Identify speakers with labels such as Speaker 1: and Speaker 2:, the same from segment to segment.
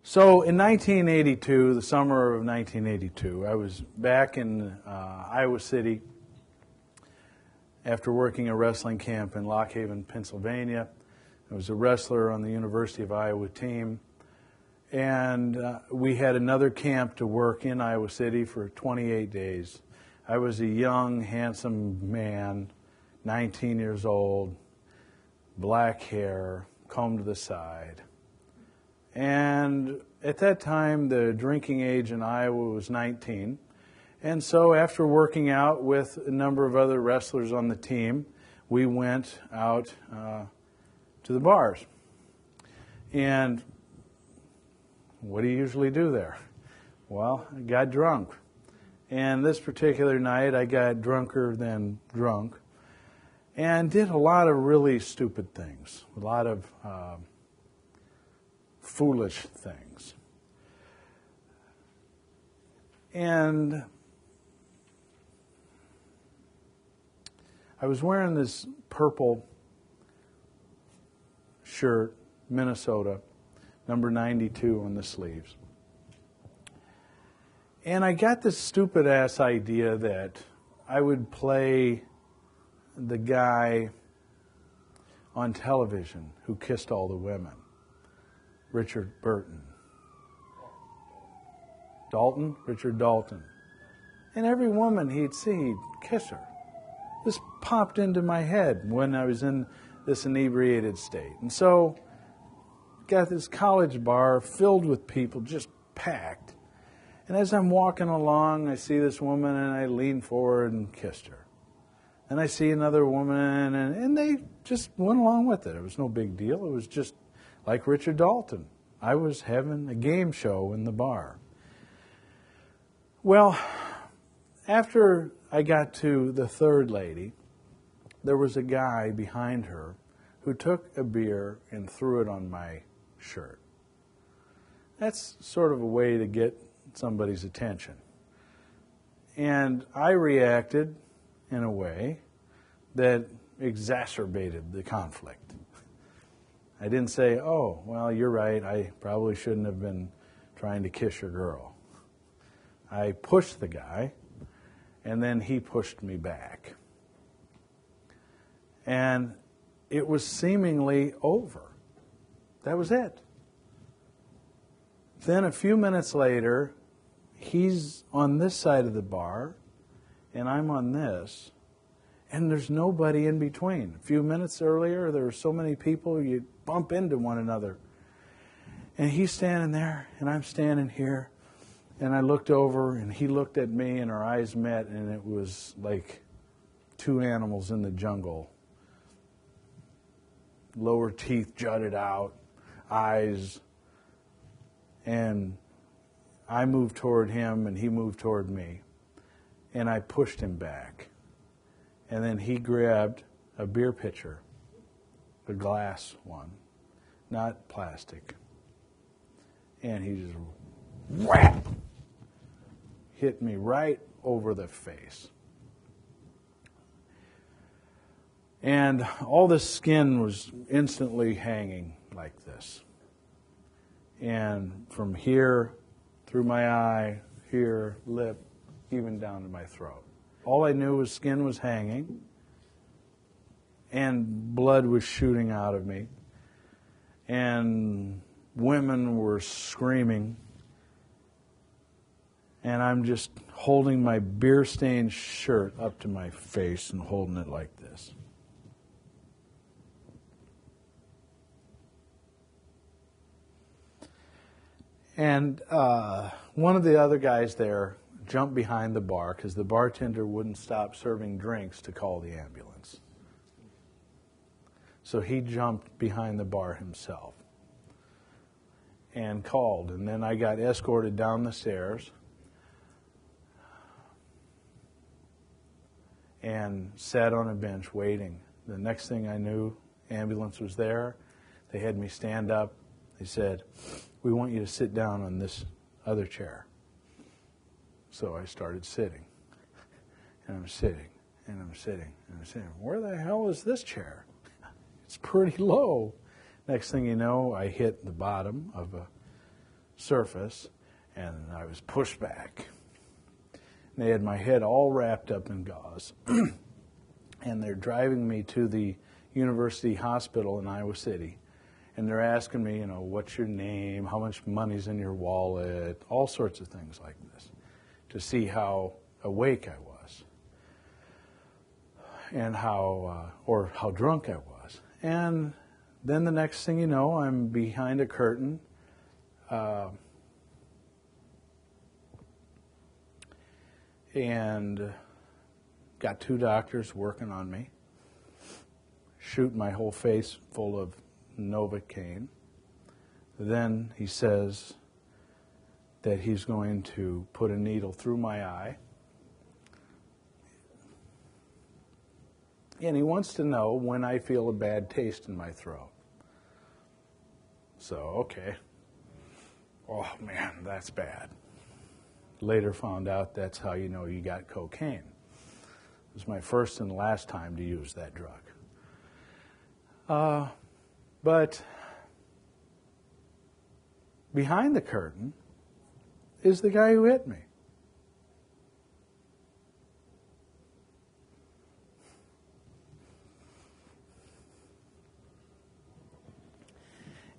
Speaker 1: So in 1982, the summer of 1982, I was back in Iowa City after working a wrestling camp in Lock Haven, Pennsylvania. I was a wrestler on the University of Iowa team. And we had another camp to work in Iowa City for 28 days. I was a young, handsome man, 19 years old, black hair, combed to the side. And at that time, the drinking age in Iowa was 19. And so after working out with a number of other wrestlers on the team, we went out to the bars. And what do you usually do there? Well, I got drunk. And this particular night, I got drunker than drunk and did a lot of really stupid things, a lot of foolish things. And I was wearing this purple shirt, Minnesota, number 92 on the sleeves. And I got this stupid-ass idea that I would play the guy on television who kissed all the women, Richard Burton. Dalton? Richard Dalton. And every woman he'd see, he'd kiss her. This popped into my head when I was in this inebriated state. And so, got this college bar filled with people, just packed. And as I'm walking along, I see this woman, and I lean forward and kissed her. And I see another woman, and they just went along with it. It was no big deal. It was just like Richard Dalton. I was having a game show in the bar. Well, after I got to the third lady, there was a guy behind her who took a beer and threw it on my shirt. That's sort of a way to get somebody's attention. And I reacted in a way that exacerbated the conflict. I didn't say, oh, well, you're right, I probably shouldn't have been trying to kiss your girl. I pushed the guy, and then he pushed me back. And it was seemingly over. That was it. Then a few minutes later, he's on this side of the bar, and I'm on this, and there's nobody in between. A few minutes earlier, there were so many people, you'd bump into one another. And he's standing there, and I'm standing here, and I looked over, and he looked at me, and our eyes met, and it was like two animals in the jungle. Lower teeth jutted out, eyes. And I moved toward him, and he moved toward me. And I pushed him back. And then he grabbed a beer pitcher, a glass one, not plastic. And he just whap, hit me right over the face. And all the skin was instantly hanging like this. And from here, through my eye, here, lip, even down to my throat. All I knew was skin was hanging, and blood was shooting out of me, and women were screaming, and I'm just holding my beer-stained shirt up to my face and holding it like this. And one of the other guys there jumped behind the bar because the bartender wouldn't stop serving drinks to call the ambulance. So he jumped behind the bar himself and called. And then I got escorted down the stairs and sat on a bench waiting. The next thing I knew, ambulance was there. They had me stand up. They said, "We want you to sit down on this other chair." So I started sitting, and I'm sitting, and I'm sitting, and I'm sitting. Where the hell is this chair? It's pretty low. Next thing you know, I hit the bottom of a surface, and I was pushed back. And they had my head all wrapped up in gauze. And they're driving me to the University Hospital in Iowa City. And they're asking me, what's your name, how much money's in your wallet, all sorts of things like this, to see how awake I was and how drunk I was. And then the next thing you know, I'm behind a curtain. And got 2 doctors working on me, shooting my whole face full of Novocaine. Then he says that he's going to put a needle through my eye. And he wants to know when I feel a bad taste in my throat. So, okay. Oh, man, that's bad. Later found out that's how you know you got cocaine. It was my first and last time to use that drug. But behind the curtain is the guy who hit me.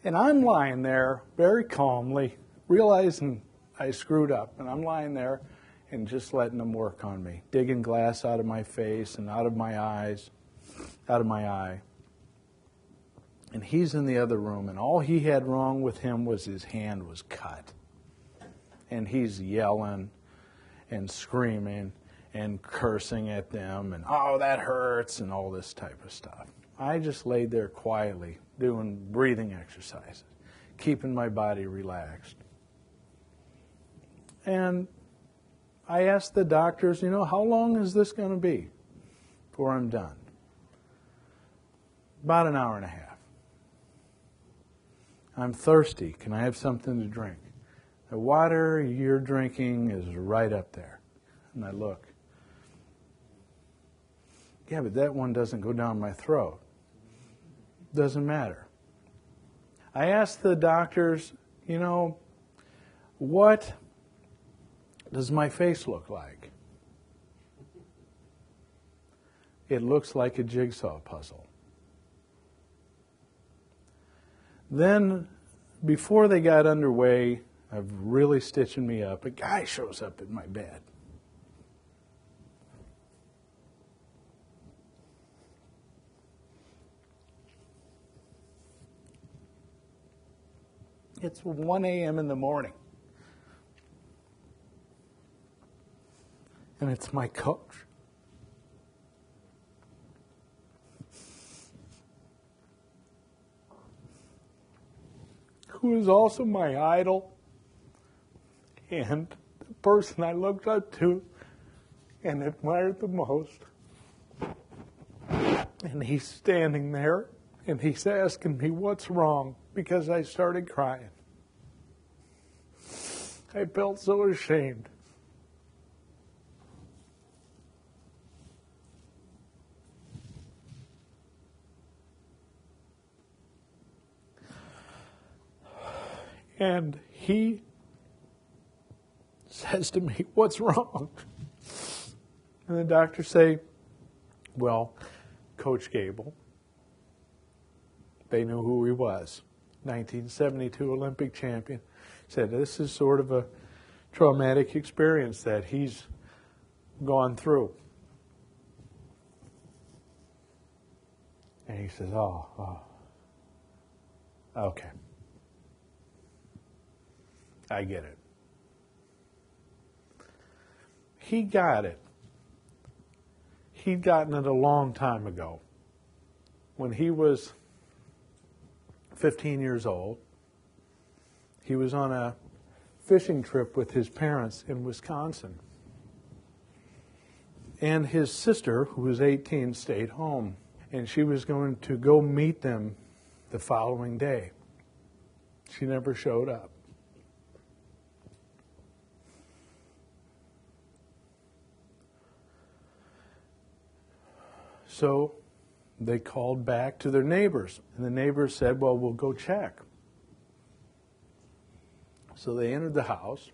Speaker 1: And I'm lying there very calmly, realizing I screwed up. And I'm lying there and just letting them work on me, digging glass out of my face and out of my eyes, out of my eye. And he's in the other room, and all he had wrong with him was his hand was cut. And he's yelling and screaming and cursing at them and, oh, that hurts, and all this type of stuff. I just laid there quietly doing breathing exercises, keeping my body relaxed. And I asked the doctors, how long is this going to be before I'm done? About an hour and a half. I'm thirsty. Can I have something to drink? The water you're drinking is right up there. And I look. Yeah, but that one doesn't go down my throat. Doesn't matter. I asked the doctors, what does my face look like? It looks like a jigsaw puzzle. Then, before they got underway of really stitching me up, a guy shows up at my bed. It's 1 a.m. in the morning. And it's my coach. Who is also my idol and the person I looked up to and admired the most. And he's standing there and he's asking me what's wrong because I started crying. I felt so ashamed. And he says to me, what's wrong? And the doctors say, well, Coach Gable, they knew who he was. 1972 Olympic champion. Said this is sort of a traumatic experience that he's gone through. And he says, oh, okay. I get it. He got it. He'd gotten it a long time ago. When he was 15 years old, he was on a fishing trip with his parents in Wisconsin. And his sister, who was 18, stayed home. And she was going to go meet them the following day. She never showed up. So they called back to their neighbors, and the neighbors said, well, we'll go check. So they entered the house,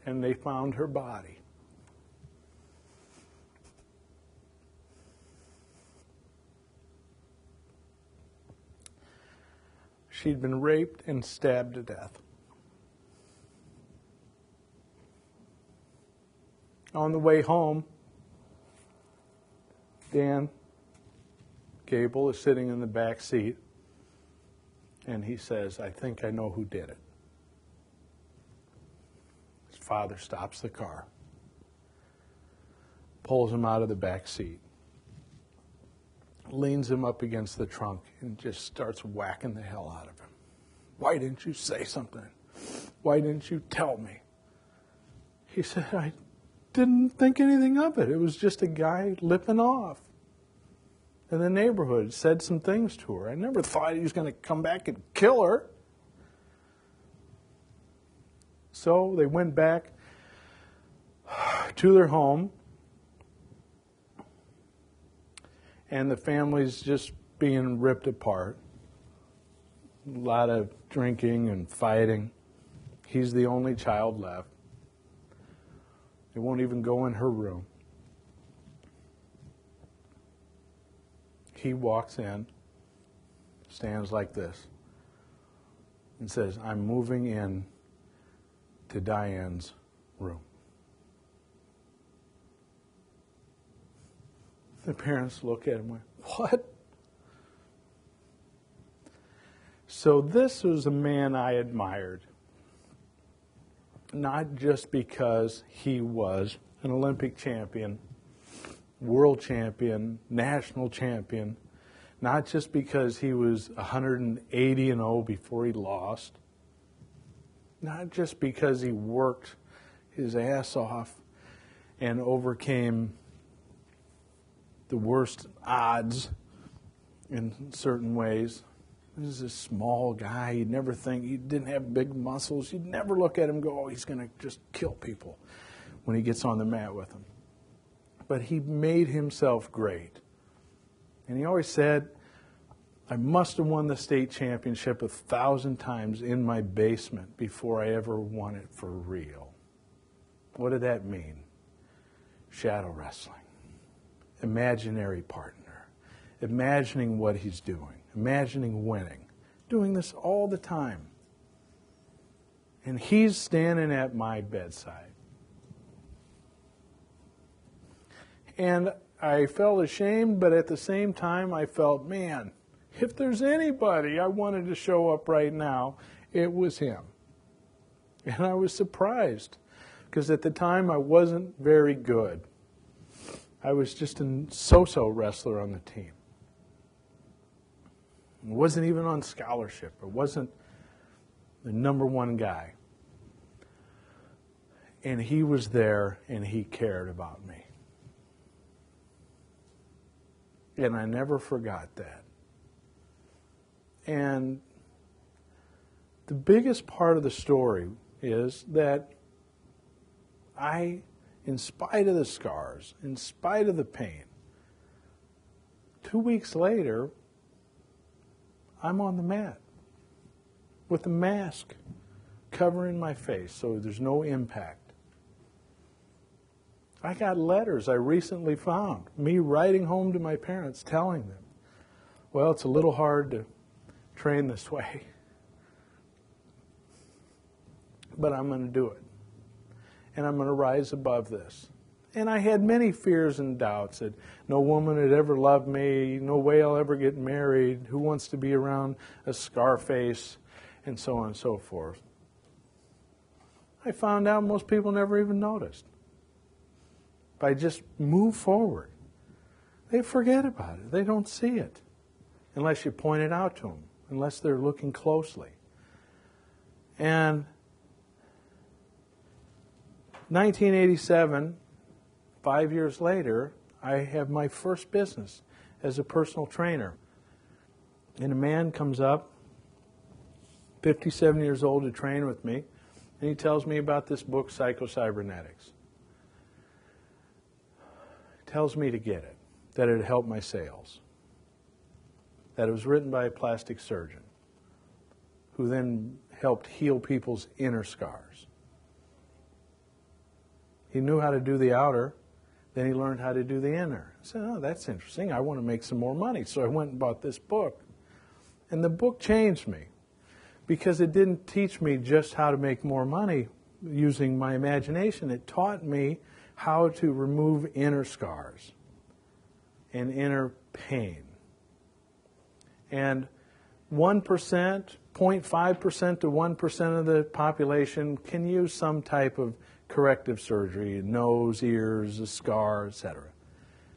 Speaker 1: and they found her body. She'd been raped and stabbed to death. On the way home, Dan Gable is sitting in the back seat, and he says, "I think I know who did it." His father stops the car, pulls him out of the back seat, leans him up against the trunk, and just starts whacking the hell out of him. "Why didn't you say something? Why didn't you tell me?" He said, "I didn't think anything of it. It was just a guy lipping off in the neighborhood, said some things to her. I never thought he was going to come back and kill her." So they went back to their home, and the family's just being ripped apart. A lot of drinking and fighting. He's the only child left. They won't even go in her room. He walks in, stands like this, and says, "I'm moving in to Diane's room." The parents look at him and went, "What?" So this was a man I admired. Not just because he was an Olympic champion, world champion, national champion, not just because he was 180-0 before he lost, not just because he worked his ass off and overcame the worst odds in certain ways. This is a small guy. You'd never think, he didn't have big muscles. You'd never look at him and go, "Oh, he's going to just kill people," when he gets on the mat with them. But he made himself great. And he always said, "I must have won the state championship 1,000 times in my basement before I ever won it for real." What did that mean? Shadow wrestling. Imaginary partner. Imagining what he's doing. Imagining winning. Doing this all the time. And he's standing at my bedside. And I felt ashamed, but at the same time I felt, man, if there's anybody I wanted to show up right now, it was him. And I was surprised, because at the time I wasn't very good. I was just a so-so wrestler on the team. I wasn't even on scholarship. I wasn't the number one guy. And he was there, and he cared about me. And I never forgot that. And the biggest part of the story is that I, in spite of the scars, in spite of the pain, 2 weeks later, I'm on the mat with a mask covering my face so there's no impact. I got letters I recently found, me writing home to my parents telling them, "Well, it's a little hard to train this way, but I'm going to do it. And I'm going to rise above this." And I had many fears and doubts that no woman had ever loved me, no way I'll ever get married, who wants to be around a scar face, and so on and so forth. I found out most people never even noticed. If I just move forward, they forget about it. They don't see it unless you point it out to them, unless they're looking closely. And 1987, 5 years later, I have my first business as a personal trainer. And a man comes up, 57 years old, to train with me, and he tells me about this book, Psycho-Cybernetics. He tells me to get it, that it would help my sales, that it was written by a plastic surgeon. who then helped heal people's inner scars. He knew how to do the outer, then he learned how to do the inner. I said, oh, that's interesting. I want to make some more money. So I went and bought this book. And the book changed me because it didn't teach me just how to make more money using my imagination. It taught me how to remove inner scars and inner pain. And 1%, 0.5% to 1% of the population can use some type of corrective surgery, nose, ears, a scar, etc.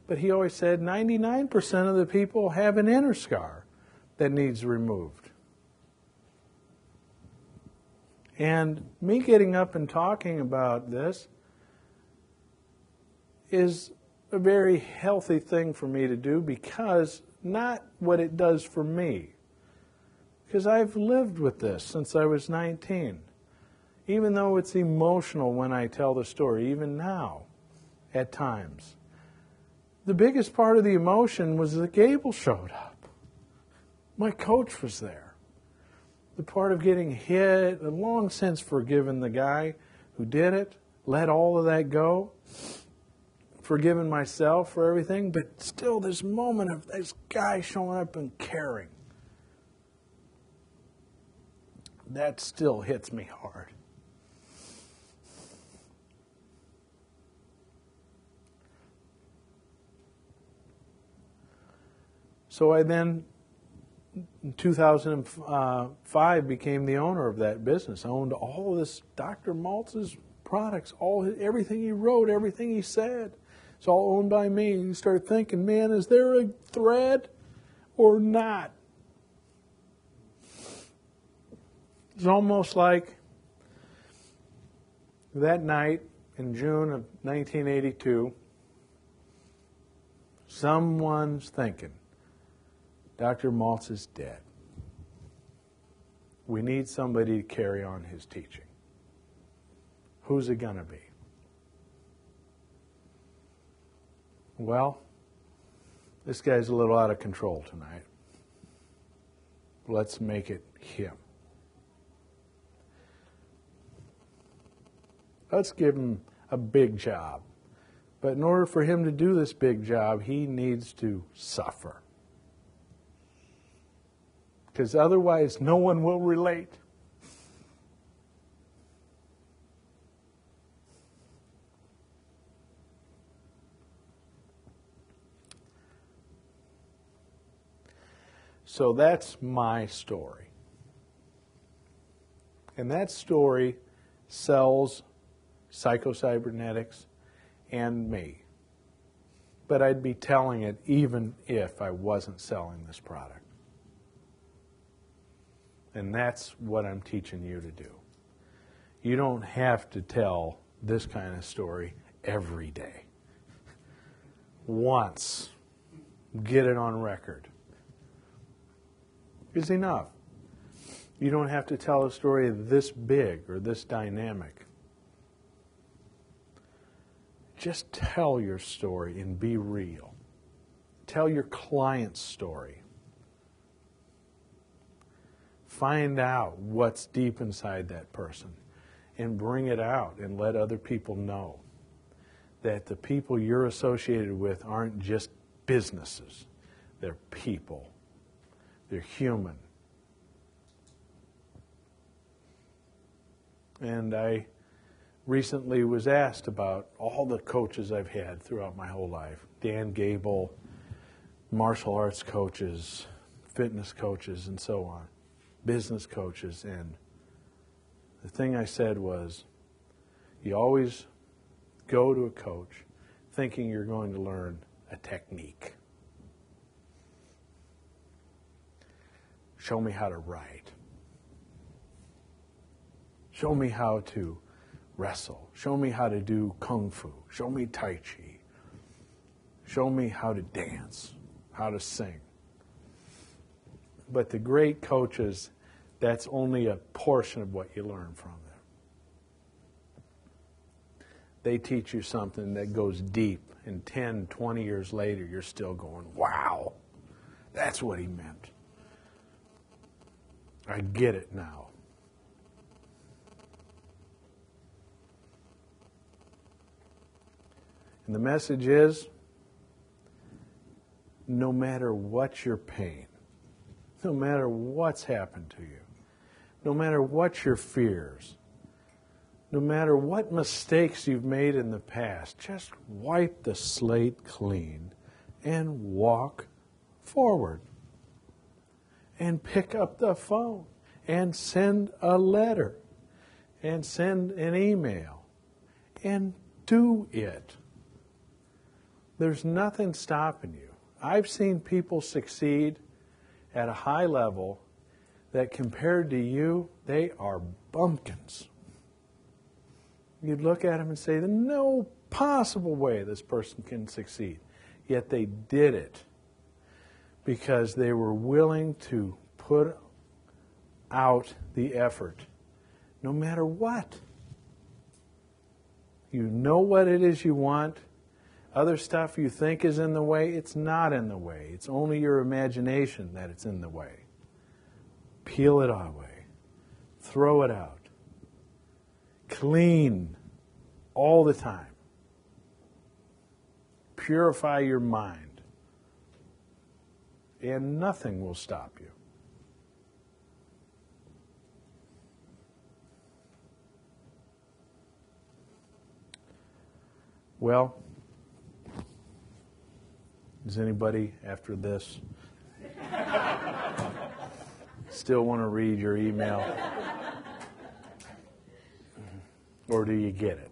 Speaker 1: But he always said 99% of the people have an inner scar that needs removed. And me getting up and talking about this is a very healthy thing for me to do, because not what it does for me. Because I've lived with this since I was 19. Even though it's emotional when I tell the story, even now, at times. The biggest part of the emotion was that Gable showed up. My coach was there. The part of getting hit, I've long since forgiven the guy who did it, let all of that go, forgiven myself for everything, but still this moment of this guy showing up and caring, that still hits me hard. So I then, in 2005, became the owner of that business. I owned all of this Dr. Maltz's products, everything he wrote, everything he said. It's all owned by me. And you start thinking, man, is there a thread or not? It's almost like that night in June of 1982, someone's thinking, Dr. Maltz is dead. We need somebody to carry on his teaching. Who's it going to be? Well, this guy's a little out of control tonight. Let's make it him. Let's give him a big job. But in order for him to do this big job, he needs to suffer. Because otherwise, no one will relate. So that's my story. And that story sells psychocybernetics and me. But I'd be telling it even if I wasn't selling this product. And that's what I'm teaching you to do. You don't have to tell this kind of story every day. Once, get it on record, is enough. You don't have to tell a story this big or this dynamic. Just tell your story and be real. Tell your client's story. Find out what's deep inside that person and bring it out and let other people know that the people you're associated with aren't just businesses. They're people. They're human. And I recently was asked about all the coaches I've had throughout my whole life. Dan Gable, martial arts coaches, fitness coaches, and so on. Business coaches. And the thing I said was, you always go to a coach thinking you're going to learn a technique. Show me how to write. Show me how to wrestle. Show me how to do kung fu. Show me tai chi. Show me how to dance, how to sing. But the great coaches, that's only a portion of what you learn from them. They teach you something that goes deep, and 10, 20 years later, you're still going, wow, that's what he meant. I get it now. And the message is, no matter what your pain, no matter what's happened to you, no matter what your fears, no matter what mistakes you've made in the past, just wipe the slate clean and walk forward. And pick up the phone and send a letter and send an email and do it. There's nothing stopping you. I've seen people succeed at a high level that compared to you, they are bumpkins. You'd look at them and say, there's no possible way this person can succeed. Yet they did it because they were willing to put out the effort, no matter what. You know what it is you want. Other stuff you think is in the way, it's not in the way. It's only your imagination that it's in the way. Peel it away. Throw it out. Clean all the time. Purify your mind. And nothing will stop you. Well, does anybody after this still want to read your email? Or do you get it?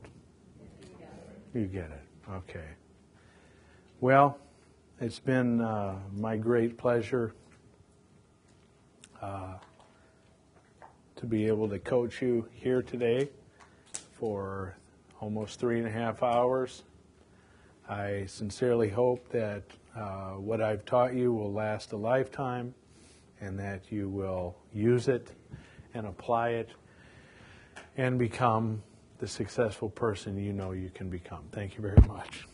Speaker 1: You get it. Okay. Well, it's been my great pleasure to be able to coach you here today for almost 3.5 hours. I sincerely hope that what I've taught you will last a lifetime and that you will use it and apply it and become the successful person you know you can become. Thank you very much.